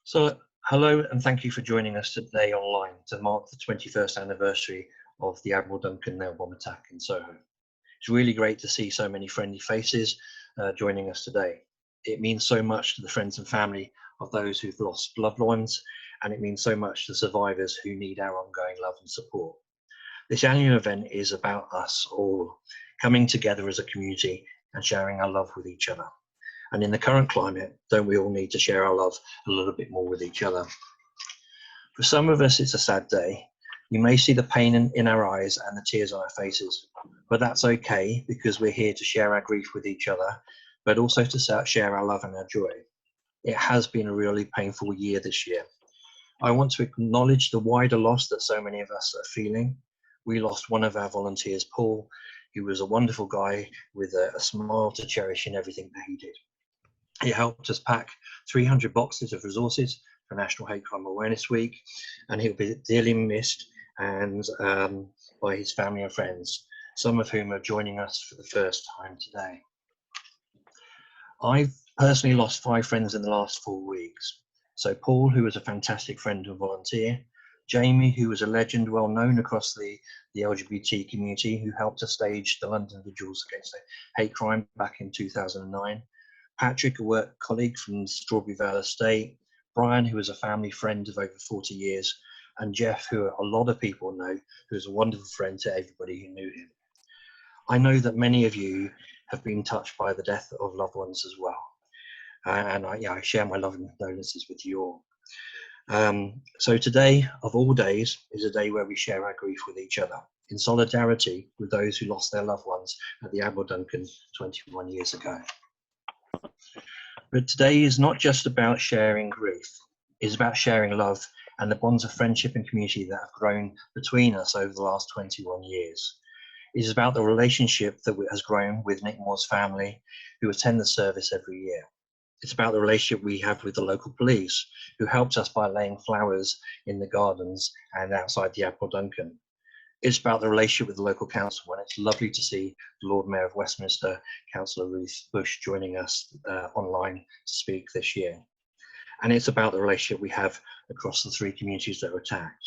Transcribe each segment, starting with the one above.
So, hello and thank you for joining us today online to mark the 21st anniversary of the Admiral Duncan nail bomb attack in Soho. It's really great to see so many friendly faces joining us today. It means so much to the friends and family of those who've lost loved ones, and it means so much to survivors who need our ongoing love and support. This annual event is about us all coming together as a community and sharing our love with each other. And in the current climate, don't we all need to share our love a little bit more with each other? For some of us, it's a sad day. You may see the pain in our eyes and the tears on our faces, but that's okay because we're here to share our grief with each other, but also to share our love and our joy. It has been a really painful year this year. I want to acknowledge the wider loss that so many of us are feeling. We lost one of our volunteers, Paul, who was a wonderful guy with a smile to cherish in everything that he did. He helped us pack 300 boxes of resources for National Hate Crime Awareness Week, and he'll be dearly missed and by his family and friends, some of whom are joining us for the first time today. I've personally lost 5 friends in the last 4 weeks. So Paul, who was a fantastic friend and volunteer, Jamie, who was a legend well known across the LGBT community, who helped to stage the London Vigils against hate crime back in 2009, Patrick, a work colleague from Strawberry Vale Estate, Brian, who was a family friend of over 40 years, and Jeff, who a lot of people know, who is a wonderful friend to everybody who knew him. I know that many of you have been touched by the death of loved ones as well. And I share my love and condolences with you all. So today, of all days, is a day where we share our grief with each other, in solidarity with those who lost their loved ones at the Admiral Duncan 21 years ago. But today is not just about sharing grief, it's about sharing love and the bonds of friendship and community that have grown between us over the last 21 years. It is about the relationship that has grown with Nick Moore's family, who attend the service every year. It's about the relationship we have with the local police, who helped us by laying flowers in the gardens and outside the Admiral Duncan. It's about the relationship with the local council, and it's lovely to see the Lord Mayor of Westminster, Councillor Ruth Bush, joining us online to speak this year. And it's about the relationship we have across the 3 communities that were attacked,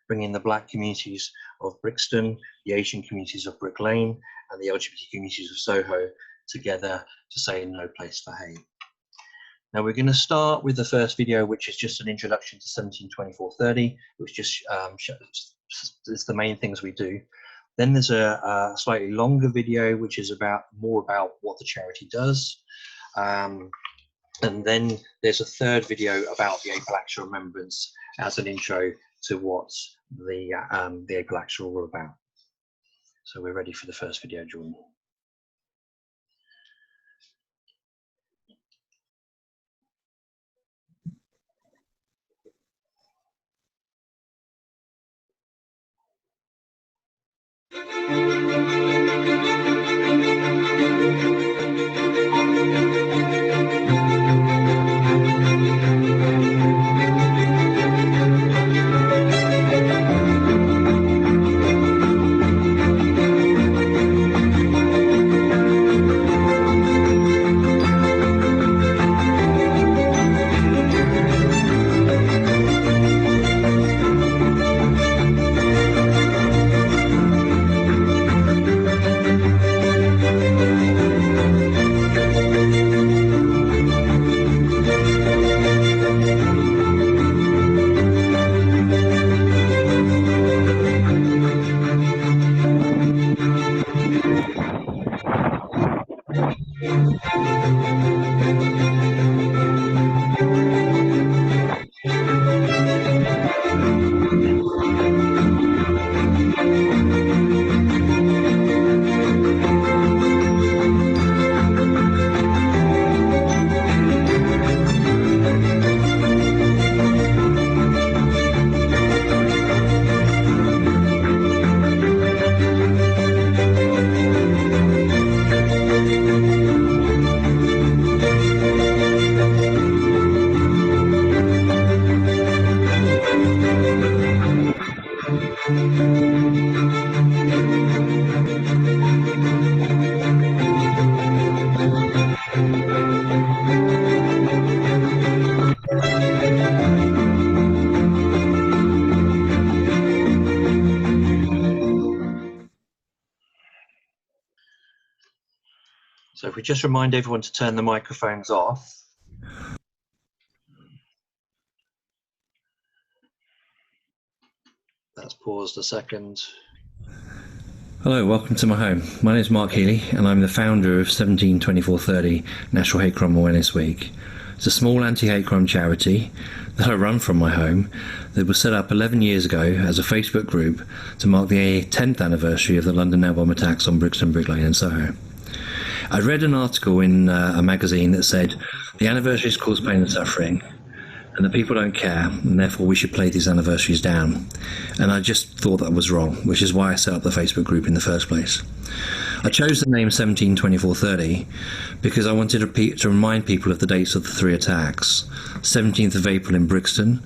bringing the Black communities of Brixton, the Asian communities of Brick Lane, and the LGBT communities of Soho together to say no place for hate. Now we're going to start with the first video, which is just an introduction to 172430, which just it's the main things we do. Then there's a slightly longer video, which is more about what the charity does. And then there's a third video about the April Acts of Remembrance as an intro to what the April Acts are all about. So we're ready for the first video, Jordan. we just remind everyone to turn the microphones off. That's paused a second. Hello, welcome to my home. My name is Mark Healy and I'm the founder of 172430 National Hate Crime Awareness Week. It's a small anti-hate crime charity that I run from my home that was set up 11 years ago as a Facebook group to mark the 10th anniversary of the London nail bomb attacks on Brixton, Brick Lane and Soho. I read an article in a magazine that said the anniversaries cause pain and suffering and the people don't care, and therefore we should play these anniversaries down. And I just thought that was wrong, which is why I set up the Facebook group in the first place. I chose the name 172430 because I wanted to remind people of the dates of the three attacks. 17th of April in Brixton,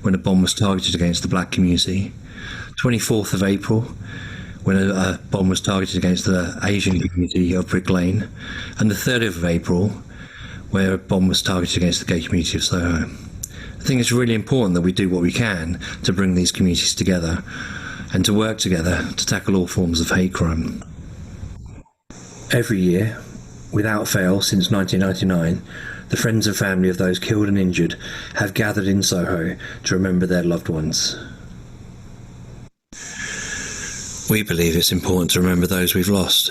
when a bomb was targeted against the black community. 24th of April, when a bomb was targeted against the Asian community of Brick Lane. And the 30th of April, where a bomb was targeted against the gay community of Soho. I think it's really important that we do what we can to bring these communities together and to work together to tackle all forms of hate crime. Every year, without fail since 1999, the friends and family of those killed and injured have gathered in Soho to remember their loved ones. We believe it's important to remember those we've lost,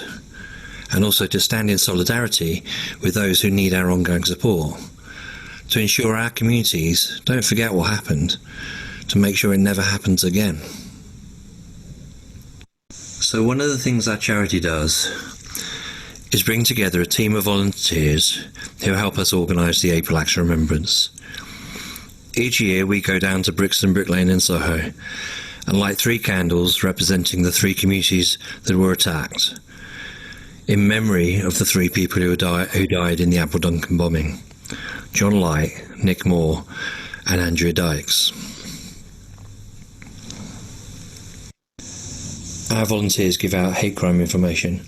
and also to stand in solidarity with those who need our ongoing support, to ensure our communities don't forget what happened, to make sure it never happens again. So one of the things our charity does is bring together a team of volunteers who help us organise the April Acts of Remembrance. Each year we go down to Brixton, Brick Lane and Soho and light 3 candles representing the 3 communities that were attacked, in memory of the 3 people who died in the Admiral Duncan bombing: John Light, Nick Moore and Andrea Dykes. Our volunteers give out hate crime information.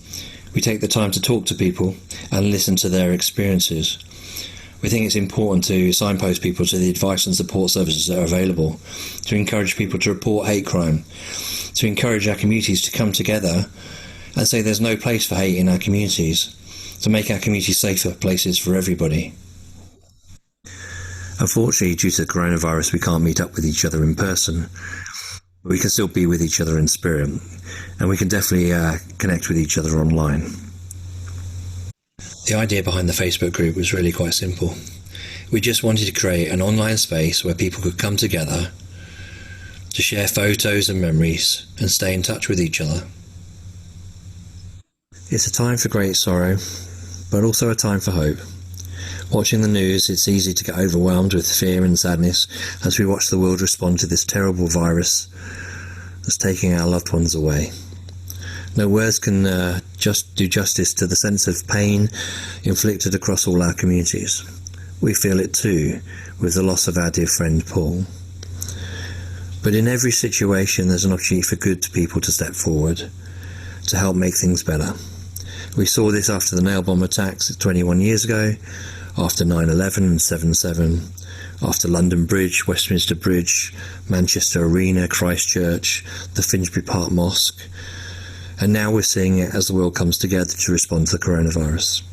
We take the time to talk to people and listen to their experiences. We think it's important to signpost people to the advice and support services that are available, to encourage people to report hate crime, to encourage our communities to come together and say there's no place for hate in our communities, to make our communities safer places for everybody. Unfortunately, due to the coronavirus, we can't meet up with each other in person, but we can still be with each other in spirit, and we can definitely connect with each other online. The idea behind the Facebook group was really quite simple. We just wanted to create an online space where people could come together to share photos and memories and stay in touch with each other. It's a time for great sorrow, but also a time for hope. Watching the news, it's easy to get overwhelmed with fear and sadness as we watch the world respond to this terrible virus that's taking our loved ones away. No words can just do justice to the sense of pain inflicted across all our communities. We feel it too with the loss of our dear friend Paul. But in every situation there's an opportunity for good people to step forward to help make things better. We saw this after the nail bomb attacks 21 years ago, after 9/11 and 7/7, after London Bridge, Westminster Bridge, Manchester Arena, Christchurch, the Finsbury Park Mosque, and now we're seeing it as the world comes together to respond to the coronavirus.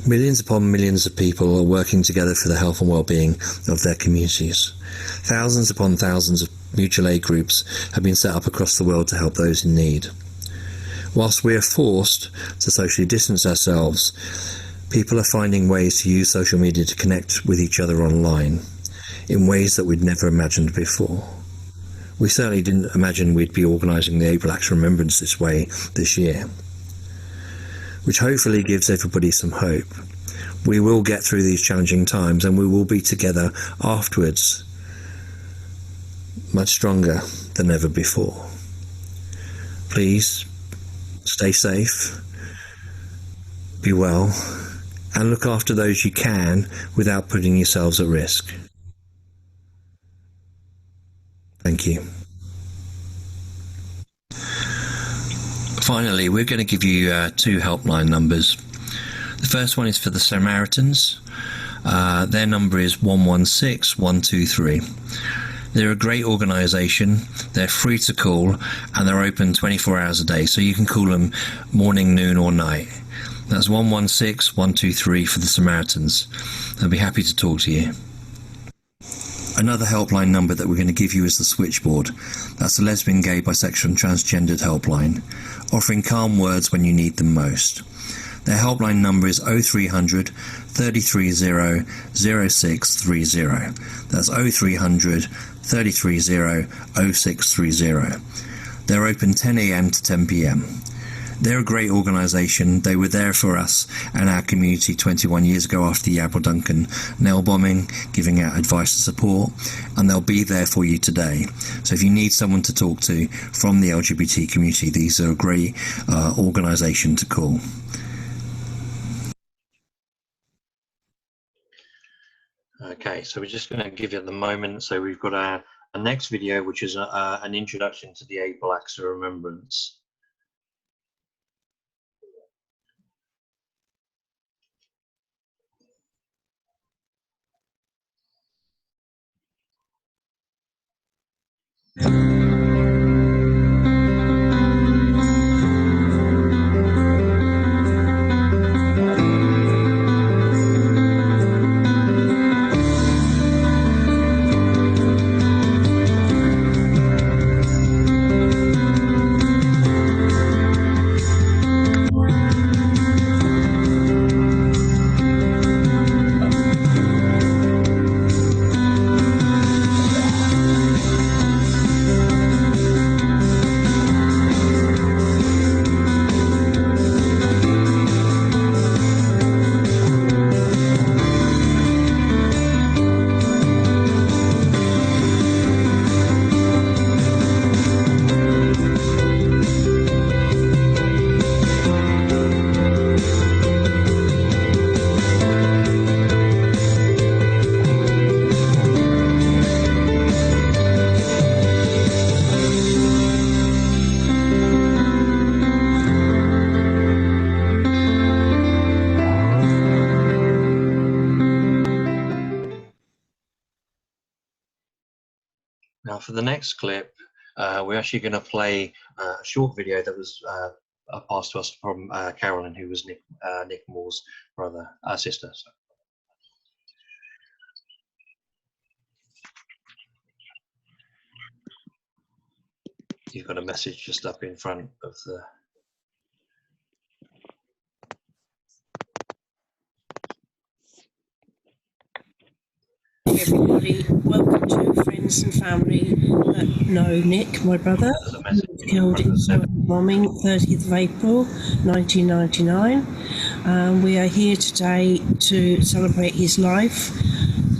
Millions upon millions of people are working together for the health and well-being of their communities. Thousands upon thousands of mutual aid groups have been set up across the world to help those in need. Whilst we are forced to socially distance ourselves, people are finding ways to use social media to connect with each other online in ways that we'd never imagined before. We certainly didn't imagine we'd be organising the April Acts of Remembrance this way this year, which hopefully gives everybody some hope. We will get through these challenging times and we will be together afterwards, much stronger than ever before. Please stay safe, be well, and look after those you can without putting yourselves at risk. Thank you. Finally, we're going to give you 2 helpline numbers. The first one is for the Samaritans. Their number is 116123. They're a great organisation. They're free to call and they're open 24 hours a day, so you can call them morning, noon or night. That's 116 123 for the Samaritans. They'll be happy to talk to you. Another helpline number that we're going to give you is the switchboard. That's the lesbian, gay, bisexual and transgendered helpline, offering calm words when you need them most. Their helpline number is 0300 330 0630. That's 0300 330 0630. They're open 10 a.m. to 10 p.m. They're a great organisation. They were there for us and our community 21 years ago after the Admiral Duncan nail bombing, giving out advice and support, and they'll be there for you today. So if you need someone to talk to from the LGBT community, these are a great organisation to call. Okay, so we're just going to give it the moment. So we've got our next video, which is an introduction to the April Acts of Remembrance. Now for the next clip, we're actually going to play a short video that was passed to us from Carolyn, who was Nick Moore's sister. So. You've got a message just up in front of the... Everybody, welcome to friends and family that know Nick, my brother, who was killed in Soho bombing 30th of April 1999. We are here today to celebrate his life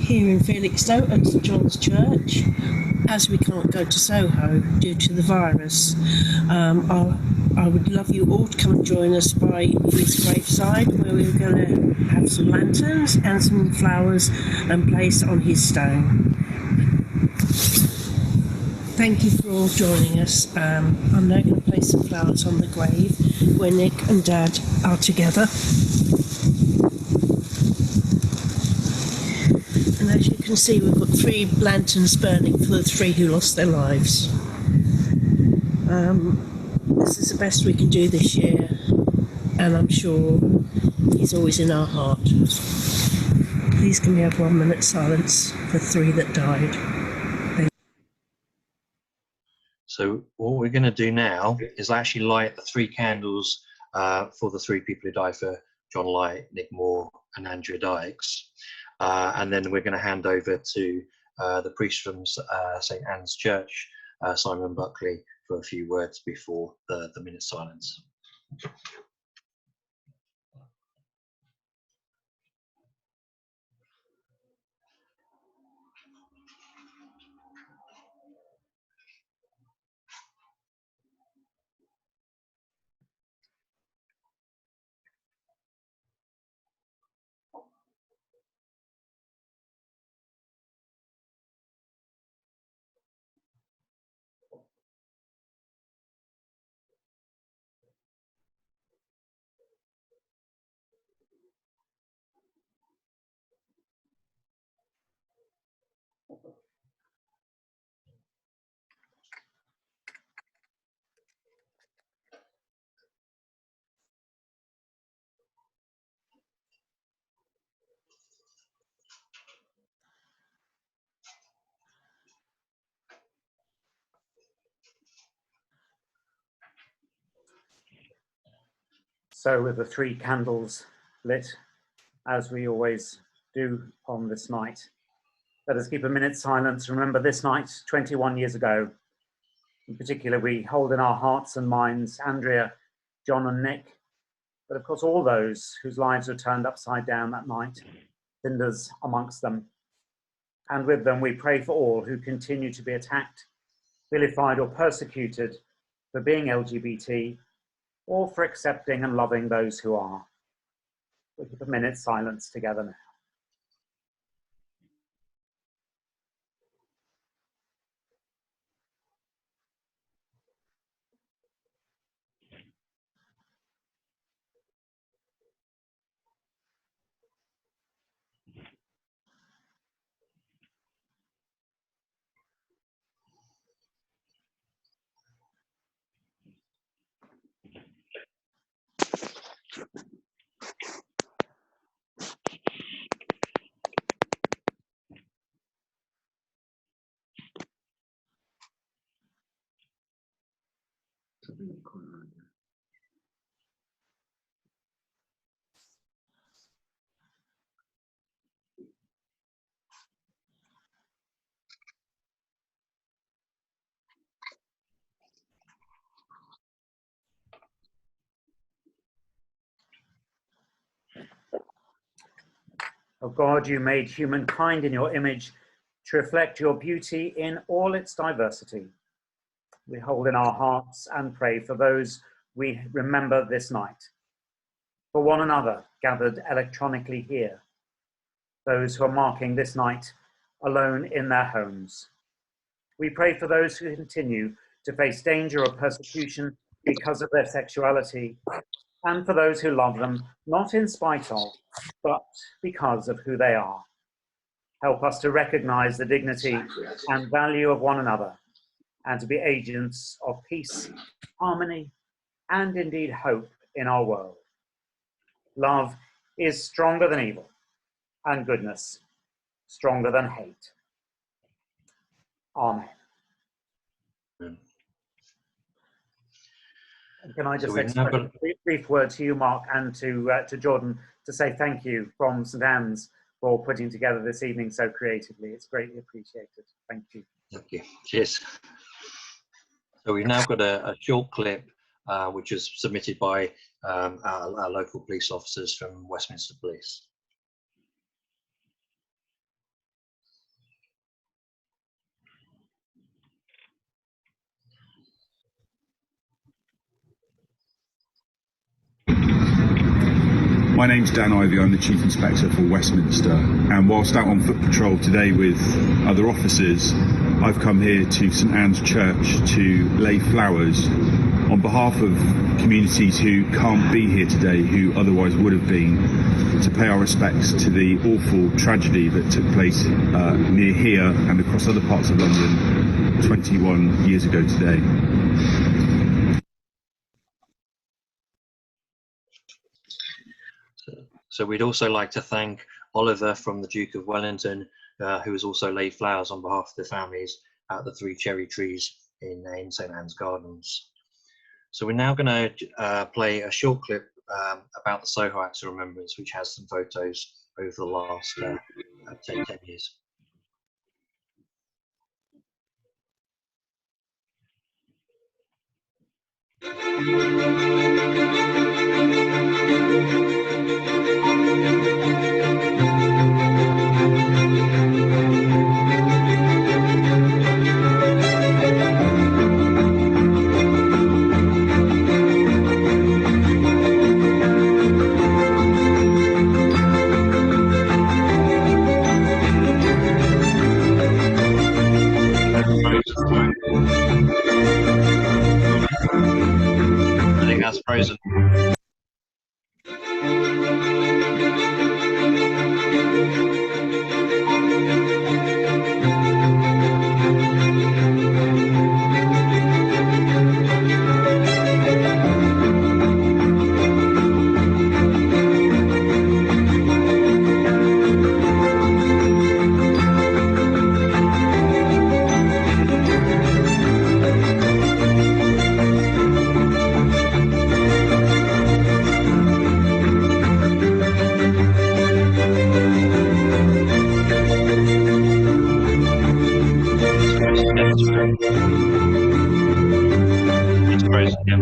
here in Felixstowe at St John's Church, as we can't go to Soho due to the virus. I would love you all to come and join us by his graveside, where we're going to have some lanterns and some flowers and place on his stone. Thank you for all joining us. I'm now going to place some flowers on the grave where Nick and Dad are together. And as you can see, we've got 3 lanterns burning for the 3 who lost their lives. This is the best we can do this year, and I'm sure he's always in our heart. Please can we have 1 minute silence for 3 that died. So what we're going to do now is actually light the 3 candles for the 3 people who died for John Light, Nick Moore and Andrea Dykes. And then we're going to hand over to the priest from St Anne's Church, Simon Buckley, for a few words before the minute silence. So with the 3 candles lit, as we always do on this night, let us keep a minute's silence. Remember this night, 21 years ago. In particular, we hold in our hearts and minds Andrea, John and Nick, but of course all those whose lives were turned upside down that night, cinders amongst them. And with them we pray for all who continue to be attacked, vilified or persecuted for being LGBT, or for accepting and loving those who are. We'll keep a minute's silence together now. O God, you made humankind in your image to reflect your beauty in all its diversity. We hold in our hearts and pray for those we remember this night, for one another gathered electronically here, those who are marking this night alone in their homes. We pray for those who continue to face danger or persecution because of their sexuality, and for those who love them, not in spite of, but because of who they are. Help us to recognize the dignity and value of one another, and to be agents of peace, harmony, and indeed hope in our world. Love is stronger than evil, and goodness stronger than hate. Amen. Can I just express a brief word to you, Mark, and to Jordan, to say thank you from St Anne's for putting together this evening so creatively. It's greatly appreciated. Thank you. Thank you. Cheers. So we've now got a short clip which was submitted by our local police officers from Westminster Police. My name's Dan Ivey, I'm the Chief Inspector for Westminster, and whilst out on foot patrol today with other officers, I've come here to St Anne's Church to lay flowers on behalf of communities who can't be here today, who otherwise would have been, to pay our respects to the awful tragedy that took place near here and across other parts of London 21 years ago today. So we'd also like to thank Oliver from the Duke of Wellington, who has also laid flowers on behalf of the families at the 3 cherry trees in St Anne's Gardens. So we're now going to play a short clip about the Soho Act of Remembrance, which has some photos over the last 10 years. I think that's frozen. It's frozen, yeah.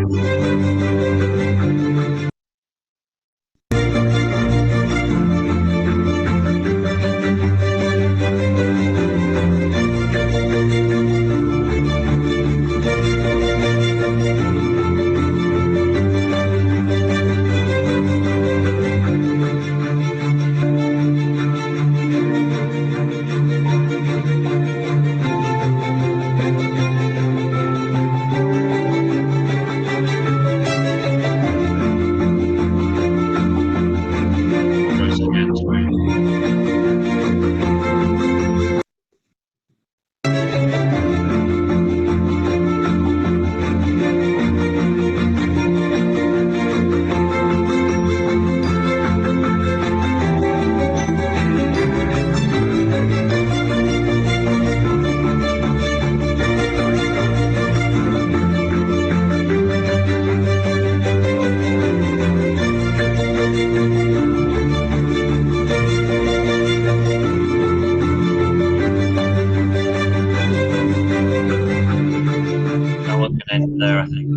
There, I think.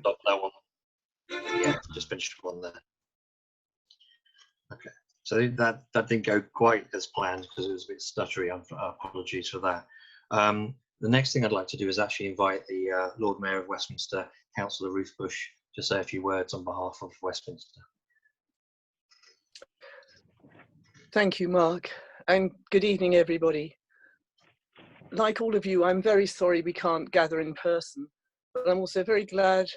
Stop that one. Yeah, just finished one there. Okay, so that didn't go quite as planned because it was a bit stuttery. Apologies for that. The next thing I'd like to do is actually invite the Lord Mayor of Westminster, Councillor Ruth Bush, to say a few words on behalf of Westminster. Thank you, Mark, and good evening, everybody. Like all of you, I'm very sorry we can't gather in person, but I'm also very glad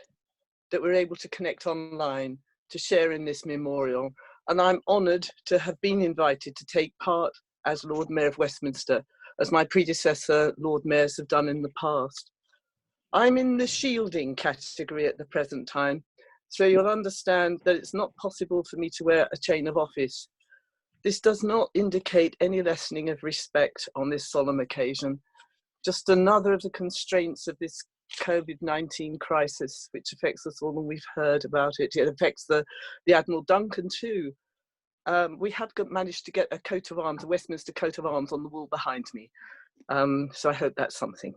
that we're able to connect online to share in this memorial. And I'm honoured to have been invited to take part as Lord Mayor of Westminster, as my predecessor Lord Mayors have done in the past. I'm in the shielding category at the present time, so you'll understand that it's not possible for me to wear a chain of office. This does not indicate any lessening of respect on this solemn occasion, just another of the constraints of this COVID-19 crisis, which affects us all, and we've heard about it. It affects the Admiral Duncan too. We had managed to get a coat of arms, a Westminster coat of arms on the wall behind me. So I hope that's something.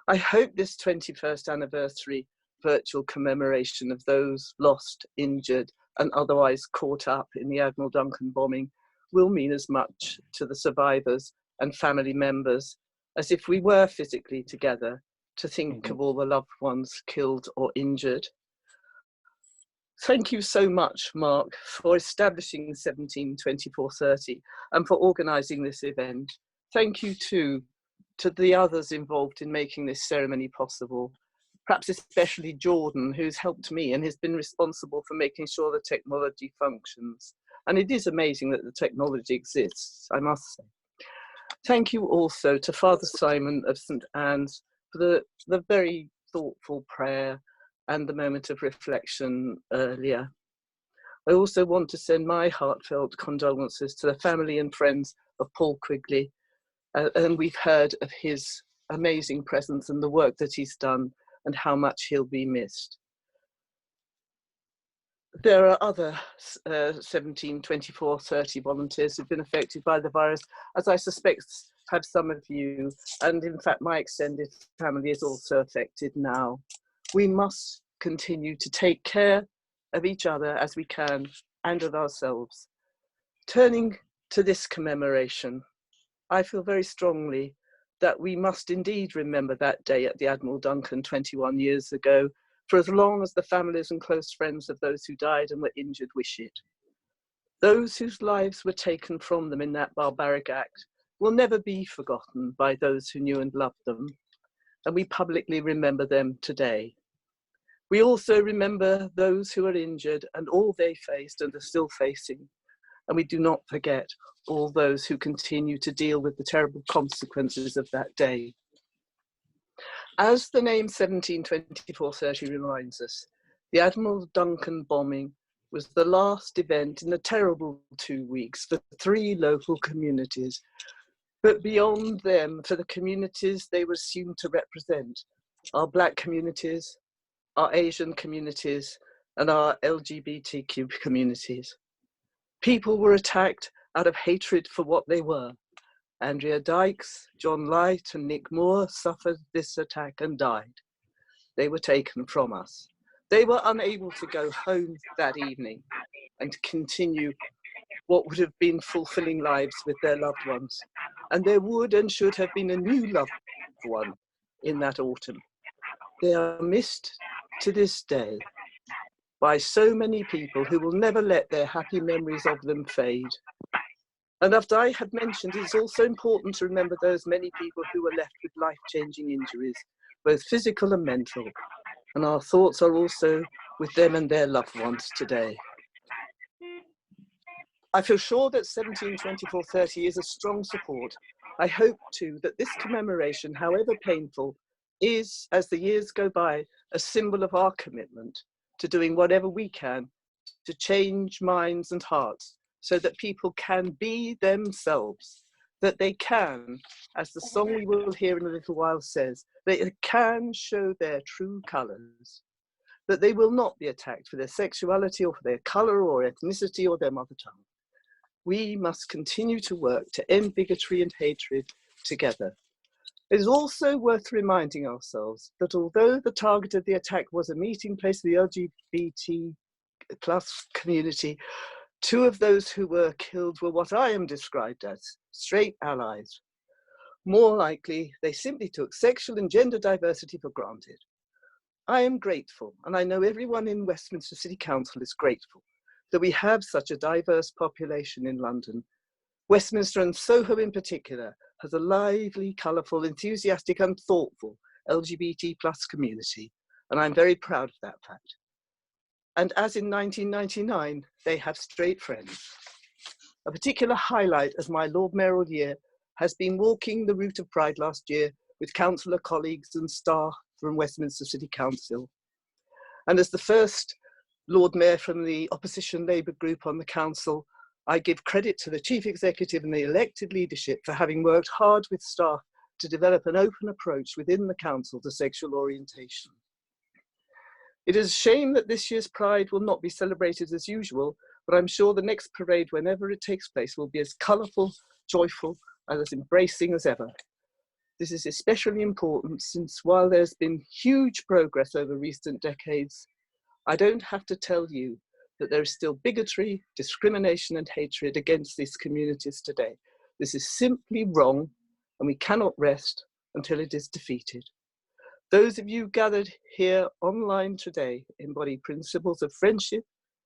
I hope this 21st anniversary virtual commemoration of those lost, injured, and otherwise caught up in the Admiral Duncan bombing will mean as much to the survivors and family members as if we were physically together to think of all the loved ones killed or injured. Thank you so much, Mark, for establishing 172430 and for organising this event. Thank you too to the others involved in making this ceremony possible, perhaps especially Jordan, who's helped me and has been responsible for making sure the technology functions. And it is amazing that the technology exists, I must say. Thank you also to Father Simon of St. Anne's for the very thoughtful prayer and the moment of reflection earlier. I also want to send my heartfelt condolences to the family and friends of Paul Quigley. And we've heard of his amazing presence and the work that he's done and how much he'll be missed. There are other 172430 volunteers who've been affected by the virus, as I suspect have some of you, and in fact my extended family is also affected now. We must continue to take care of each other as we can and of ourselves. Turning to this commemoration, I feel very strongly that we must indeed remember that day at the Admiral Duncan 21 years ago, for as long as the families and close friends of those who died and were injured wish it. Those whose lives were taken from them in that barbaric act will never be forgotten by those who knew and loved them, and we publicly remember them today. We also remember those who are injured and all they faced and are still facing, and we do not forget all those who continue to deal with the terrible consequences of that day. As the name 172430 reminds us, the Admiral Duncan bombing was the last event in a terrible 2 weeks for 3 local communities, but beyond them, for the communities they were assumed to represent, our Black communities, our Asian communities, and our LGBTQ communities. People were attacked out of hatred for what they were, Andrea Dykes, John Light and Nick Moore suffered this attack and died. They were taken from us. They were unable to go home that evening and continue what would have been fulfilling lives with their loved ones. And there would and should have been a new loved one in that autumn. They are missed to this day by so many people who will never let their happy memories of them fade. And after I have mentioned, it's also important to remember those many people who were left with life-changing injuries, both physical and mental. And our thoughts are also with them and their loved ones today. I feel sure that 172430 is a strong support. I hope too that this commemoration, however painful, is, as the years go by, a symbol of our commitment to doing whatever we can to change minds and hearts so that people can be themselves, that they can, as the song we will hear in a little while says, they can show their true colours, that they will not be attacked for their sexuality or for their colour or ethnicity or their mother tongue. We must continue to work to end bigotry and hatred together. It is also worth reminding ourselves that although the target of the attack was a meeting place for the LGBT plus community, two of those who were killed were what I am described as straight allies. More likely, they simply took sexual and gender diversity for granted. I am grateful, and I know everyone in Westminster City Council is grateful, that we have such a diverse population in London. Westminster and Soho in particular has a lively, colourful, enthusiastic and thoughtful LGBT plus community, and I'm very proud of that fact. And as in 1999, they have straight friends. A particular highlight of my Lord Mayoral year has been walking the route of Pride last year with councillor colleagues and staff from Westminster City Council. And as the first Lord Mayor from the opposition Labour group on the council, I give credit to the Chief Executive and the elected leadership for having worked hard with staff to develop an open approach within the council to sexual orientation. It is a shame that this year's Pride will not be celebrated as usual, but I'm sure the next parade, whenever it takes place, will be as colourful, joyful, and as embracing as ever. This is especially important since while there's been huge progress over recent decades, I don't have to tell you that there is still bigotry, discrimination and hatred against these communities today. This is simply wrong, and we cannot rest until it is defeated. Those of you gathered here online today embody principles of friendship,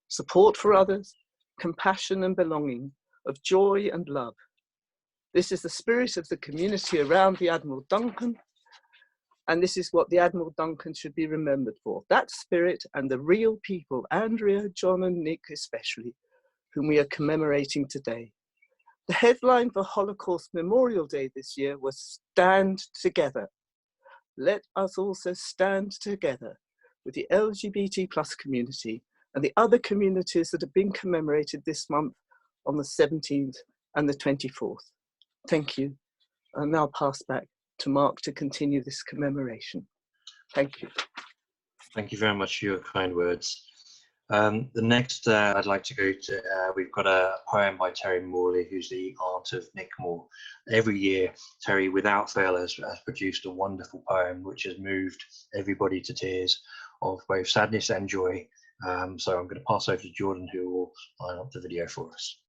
support for others, compassion and belonging, of joy and love. This is the spirit of the community around the Admiral Duncan, and this is what the Admiral Duncan should be remembered for. That spirit and the real people, Andrea, John and Nick especially, whom we are commemorating today. The headline for Holocaust Memorial Day this year was Stand Together. Let us also stand together with the LGBT plus community and the other communities that have been commemorated this month on the 17th and the 24th. Thank you. I'll now pass back to Mark to continue this commemoration. Thank you. Thank you very much for your kind words. The next I'd like to go to, we've got a poem by Terry Morley, who's the aunt of Nick Moore. Every year, Terry, without fail, has produced a wonderful poem which has moved everybody to tears of both sadness and joy. So I'm going to pass over to Jordan, who will line up the video for us.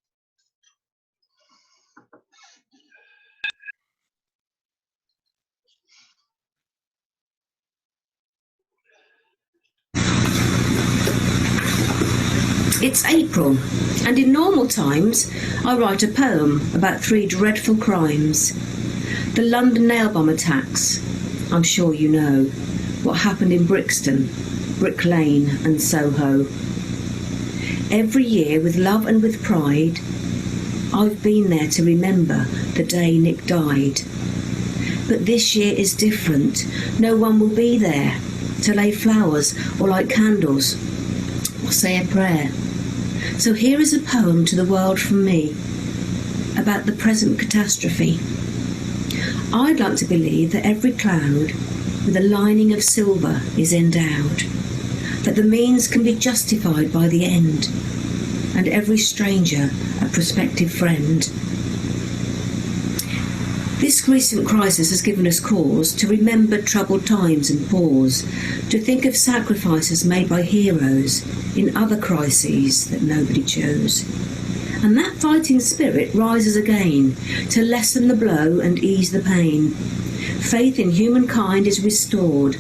It's April, and in normal times I write a poem about 3 dreadful crimes. The London nail bomb attacks, I'm sure you know, what happened in Brixton, Brick Lane and Soho. Every year, with love and with pride, I've been there to remember the day Nick died. But this year is different. No one will be there to lay flowers or light candles or say a prayer. So here is a poem to the world from me about the present catastrophe. I'd like to believe that every cloud with a lining of silver is endowed, that the means can be justified by the end, and every stranger a prospective friend. This recent crisis has given us cause to remember troubled times and pause, to think of sacrifices made by heroes in other crises that nobody chose. And that fighting spirit rises again to lessen the blow and ease the pain. Faith in humankind is restored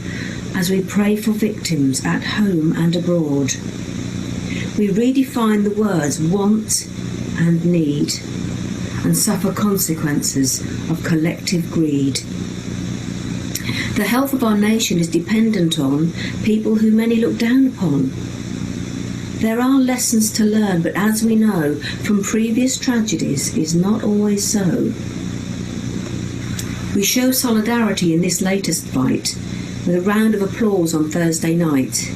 as we pray for victims at home and abroad. We redefine the words want and need, and suffer consequences of collective greed. The health of our nation is dependent on people who many look down upon. There are lessons to learn, but as we know from previous tragedies, is not always so. We show solidarity in this latest fight with a round of applause on Thursday night.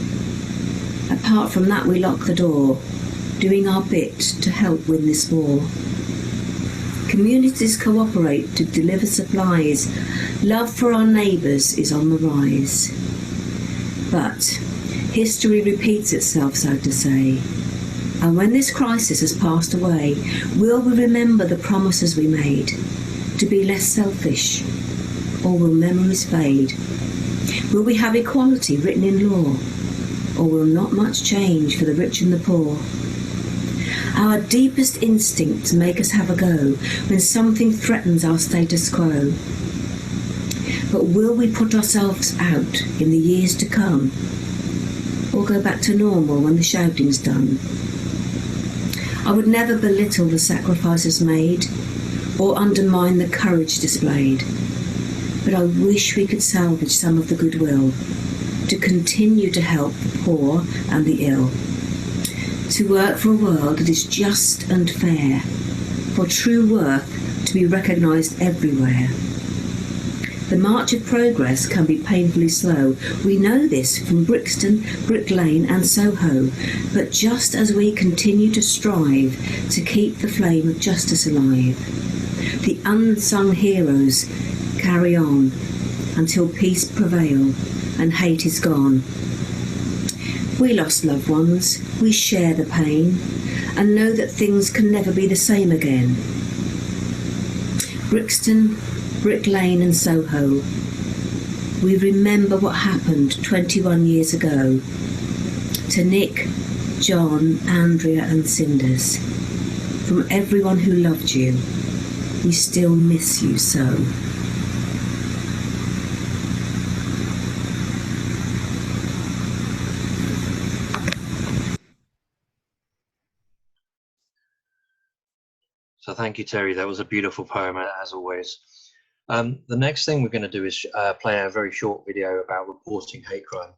Apart from that, we lock the door, doing our bit to help win this war. Communities cooperate to deliver supplies. Love for our neighbours is on the rise. But history repeats itself, sad to say. And when this crisis has passed away, will we remember the promises we made to be less selfish, or will memories fade? Will we have equality written in law, or will not much change for the rich and the poor? Our deepest instincts make us have a go when something threatens our status quo. But will we put ourselves out in the years to come, or go back to normal when the shouting's done? I would never belittle the sacrifices made or undermine the courage displayed, but I wish we could salvage some of the goodwill to continue to help the poor and the ill, to work for a world that is just and fair, for true worth to be recognised everywhere. The march of progress can be painfully slow. We know this from Brixton, Brick Lane and Soho, but just as we continue to strive to keep the flame of justice alive, the unsung heroes carry on until peace prevail and hate is gone. We lost loved ones, we share the pain, and know that things can never be the same again. Brixton, Brick Lane and Soho, we remember what happened 21 years ago to Nick, John, Andrea and Cinders. From everyone who loved you, we still miss you so. So thank you, Terry. That was a beautiful poem, as always. The next thing we're going to do is play a very short video about reporting hate crime.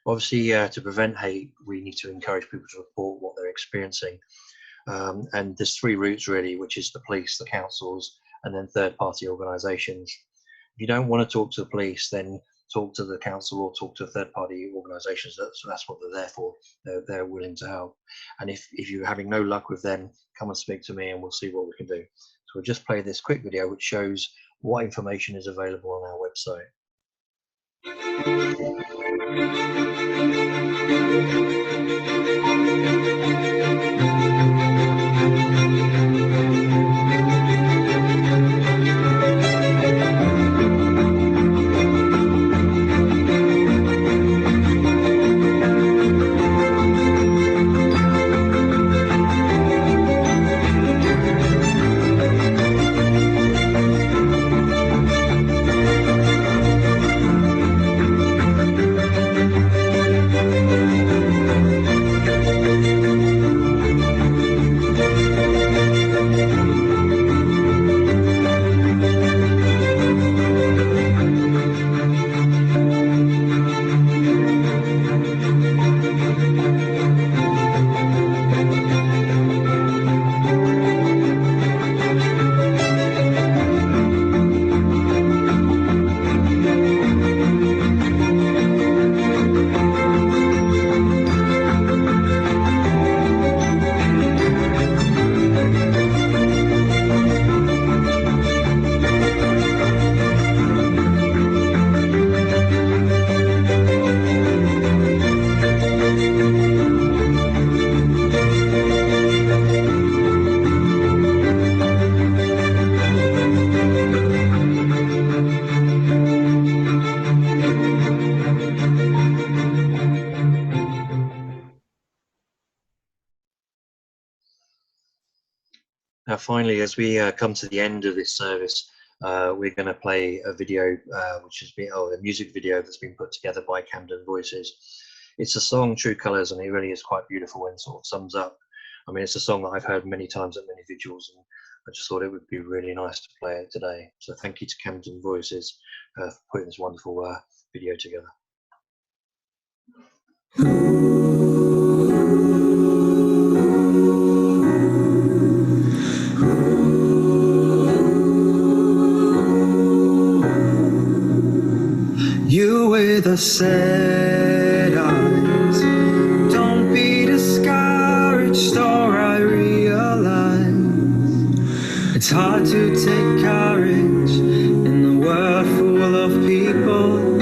Obviously, to prevent hate, we need to encourage people to report what they're experiencing. And there's three routes, really, which is the police, the councils, and then third-party organisations. If you don't want to talk to the police, then talk to the council or talk to third-party organisations. So that's what they're there for. They're willing to help. And if you're having no luck with them, come and speak to me and we'll see what we can do. So we'll just play this quick video which shows what information is available on our website. Now, finally, as we come to the end of this service, we're going to play a video, which has been a music video that's been put together by Camden Voices. It's a song, True Colours, and it really is quite beautiful and sort of sums up. I mean, it's a song that I've heard many times at many vigils, and I just thought it would be really nice to play it today. So thank you to Camden Voices for putting this wonderful video together. You with the sad eyes, don't be discouraged, or I realize it's hard to take courage in the world full of people.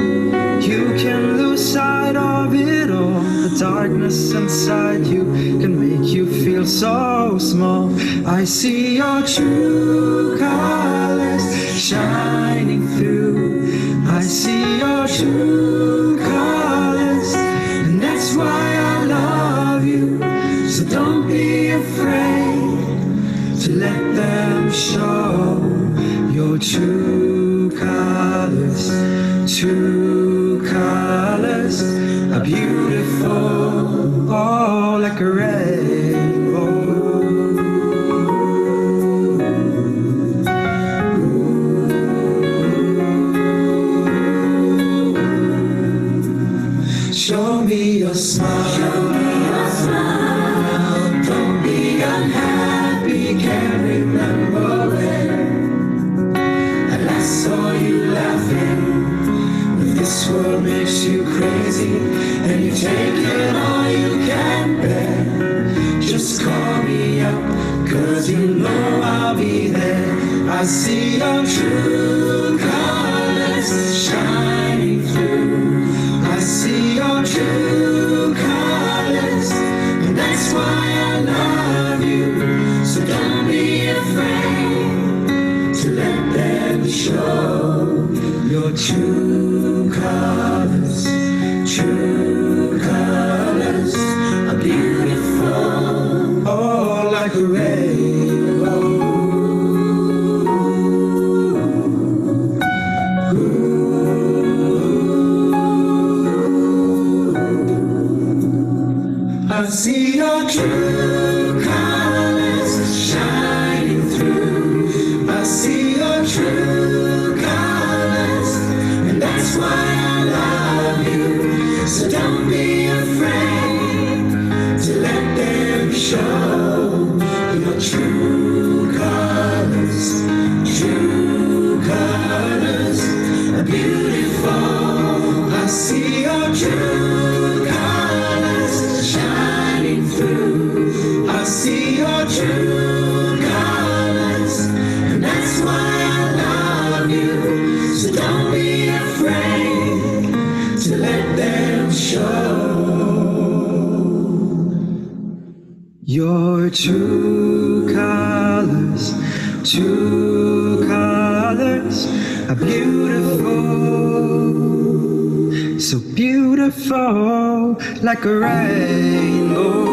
You can lose sight of it all. The darkness inside you can make you feel so small. I see your true colors shining through. I see your true colors, and that's why I love you. So don't be afraid to let them show your true colors. True colors are beautiful, oh, like a rainbow. Show me your smile. Show me your smile. Don't be unhappy, can't remember when I last saw you laughing. But this world makes you crazy, and you've taken all you can bear. Just call me up, 'cause you know I'll be there. I see your true colors shining through. I see your true colors, and that's why I love you. So don't be afraid to let them show your true colors. True colors are beautiful, oh, like a rainbow. I see your true colors shining through. I see your true colors, and that's why I love you. So don't be afraid to let them show your true colors. True colors are beautiful. I see your true colors shining through. I see your true colors, and that's why I love you. So don't be afraid to let them show your true colors. True colors are beautiful, so beautiful, like a rainbow.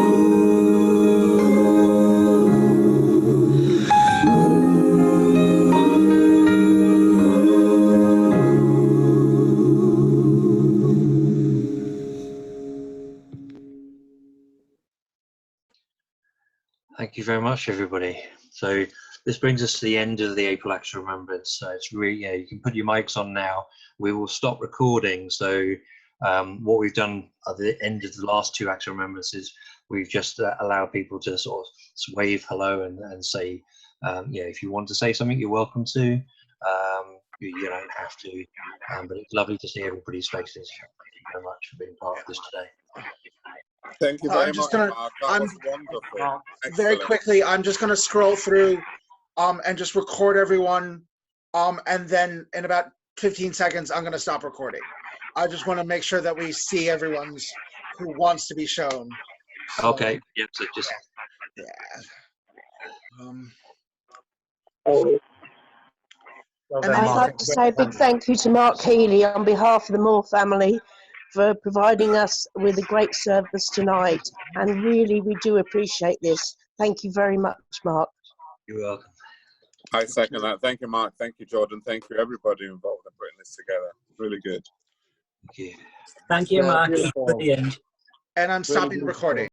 Thank you very much, everybody. So this brings us to the end of the April Act of Remembrance. So it's really, you can put your mics on now. We will stop recording. So what we've done at the end of the last two Acts of Remembrance is we've just allowed people to sort of wave hello and say, if you want to say something, you're welcome to. You don't have to, but it's lovely to see everybody's faces. Thank you very much for being part of this today. Thank you very much, Mark. That was wonderful. Very quickly, I'm just going to scroll through and just record everyone, and then in about 15 seconds, I'm going to stop recording. I just want to make sure that we see everyone's who wants to be shown. So, okay. Yep. So just. Yeah. I'd like to say a big thank you to Mark Healy on behalf of the Moore family for providing us with a great service tonight, and really we do appreciate this. Thank you very much, Mark. You're welcome. I second that. Thank you, Mark. Thank you, Jordan. Thank you, everybody involved in putting this together. Really good. Thank you. Thank you, Yeah, Mark. beautiful. Brilliant. And I'm stopping recording.